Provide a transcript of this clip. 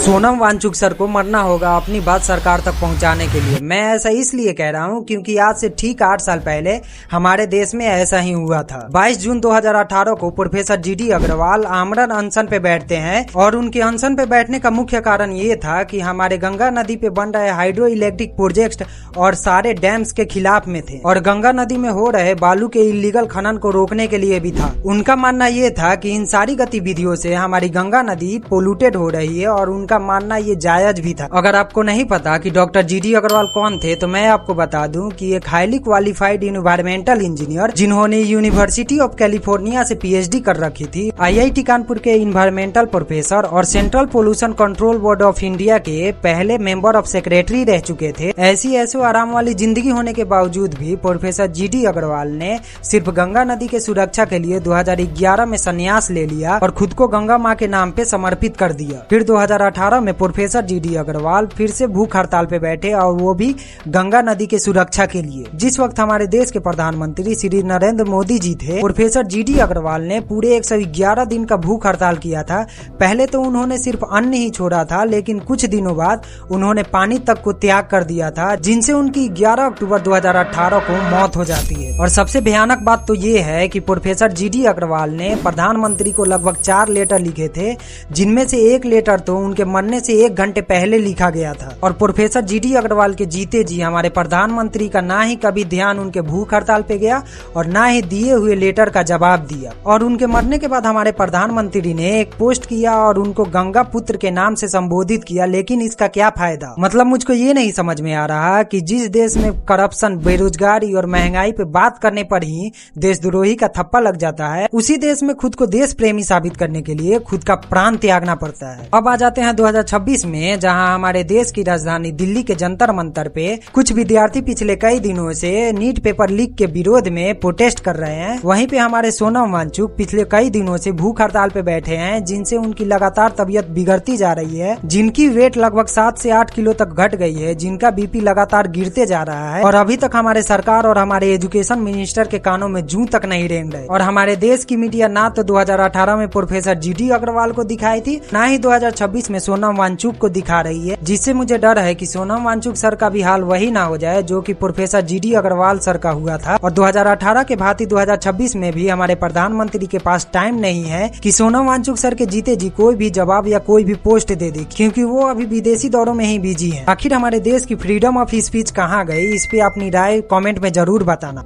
Sonam Wangchuck sir को मरना होगा अपनी बात सरकार तक पहुंचाने के लिए। मैं ऐसा इसलिए कह रहा हूं क्योंकि आज से ठीक 8 साल पहले हमारे देश में ऐसा ही हुआ था। 22 जून 2018 को प्रोफेसर जीडी अग्रवाल आमरण अनशन पे बैठते हैं और उनके अनशन पे बैठने का मुख्य कारण ये था कि हमारे गंगा नदी पे बन रहे हाइड्रो इलेक्ट्रिक प्रोजेक्ट और सारे डैम्स के खिलाफ में थे और गंगा नदी में हो रहे बालू के इलीगल खनन को रोकने के लिए भी था। उनका मानना ये था कि इन सारी गतिविधियों से हमारी गंगा नदी पोल्यूटेड हो रही है और उनका मानना ये जायज भी था। अगर आपको नहीं पता कि डॉक्टर जीडी अग्रवाल कौन थे तो मैं आपको बता दूं कि एक हाईली क्वालिफाइड इन्वायरमेंटल इंजीनियर जिन्होंने यूनिवर्सिटी ऑफ कैलिफोर्निया से पीएचडी कर रखी थी, आईआईटी कानपुर के इन्वायरमेंटल प्रोफेसर और central pollution control board of India के पहले मेंबर ऑफ सेक्रेटरी रह चुके थे। ऐसी ऐसो आराम वाली जिंदगी होने के बावजूद भी प्रोफेसर जीडी अग्रवाल ने सिर्फ गंगा नदी के सुरक्षा के लिए 2011 में संन्यास ले लिया और खुद को गंगा माँ के नाम पे समर्पित कर दिया। फिर 2018 में प्रोफेसर जीडी अग्रवाल फिर से भूख हड़ताल पे बैठे और वो भी गंगा नदी के सुरक्षा के लिए। जिस वक्त हमारे देश के प्रधानमंत्री श्री नरेंद्र मोदी जी थे, प्रोफेसर जीडी अग्रवाल ने पूरे 111 दिन का भूख हड़ताल किया था। पहले तो उन्होंने सिर्फ अन्न ही छोड़ा था, लेकिन कुछ दिनों बाद उन्होंने पानी तक को त्याग कर दिया था, जिनसे उनकी 11 अक्टूबर 2018 को मौत हो जाती है। और सबसे भयानक बात तो ये है कि प्रोफेसर जीडी अग्रवाल ने प्रधानमंत्री को लगभग 4 लेटर लिखे थे, जिनमें से एक लेटर तो उनके मरने से 1 घंटे पहले लिखा गया था। और प्रोफेसर जीडी अग्रवाल के जीते जी हमारे प्रधानमंत्री का ना ही कभी ध्यान उनके भूख हड़ताल पे गया और ना ही दिए हुए लेटर का जवाब दिया। और उनके मरने के बाद हमारे प्रधानमंत्री ने एक पोस्ट किया और उनको गंगा पुत्र के नाम से संबोधित किया, लेकिन इसका क्या फायदा? मतलब मुझको ये नहीं समझ में आ रहा कि जिस देश में करप्शन, बेरोजगारी और महंगाई पे बात करने पर ही देशद्रोही का थप्पा लग जाता है, उसी देश में खुद को देश प्रेमी साबित करने के लिए खुद का प्राण त्यागना पड़ता है। अब आ जाते हैं 2026 में, जहां हमारे देश की राजधानी दिल्ली के जंतर मंतर पे कुछ विद्यार्थी पिछले कई दिनों से नीट पेपर लीक के विरोध में प्रोटेस्ट कर रहे हैं। वहीं पे हमारे सोनम वांगचुक पिछले कई दिनों से भूख हड़ताल पे बैठे हैं, जिनसे उनकी लगातार तबीयत बिगड़ती जा रही है, जिनकी वेट लगभग 7 से 8 किलो तक घट गई है, जिनका बीपी लगातार गिरते जा रहा है और अभी तक हमारे सरकार और हमारे एजुकेशन मिनिस्टर के कानों में जूं तक नहीं रेंग रहे। और हमारे देश की मीडिया ना तो 2018 में प्रोफेसर जीडी अग्रवाल को दिखाई थी, ना ही 2026 में सोनम वांगचुक को दिखा रही है, जिससे मुझे डर है कि सोनम वांगचुक सर का भी हाल वही ना हो जाए जो कि प्रोफेसर जीडी अग्रवाल सर का हुआ था। और 2018 के भांति 2026 में भी हमारे प्रधानमंत्री के पास टाइम नहीं है कि सोनम वांगचुक सर के जीते जी कोई भी जवाब या कोई भी पोस्ट दे दे, क्योंकि वो अभी विदेशी दौरों में ही बिजी है। आखिर हमारे देश की फ्रीडम ऑफ स्पीच कहाँ गई? इस पे अपनी राय कमेंट में जरूर बताना।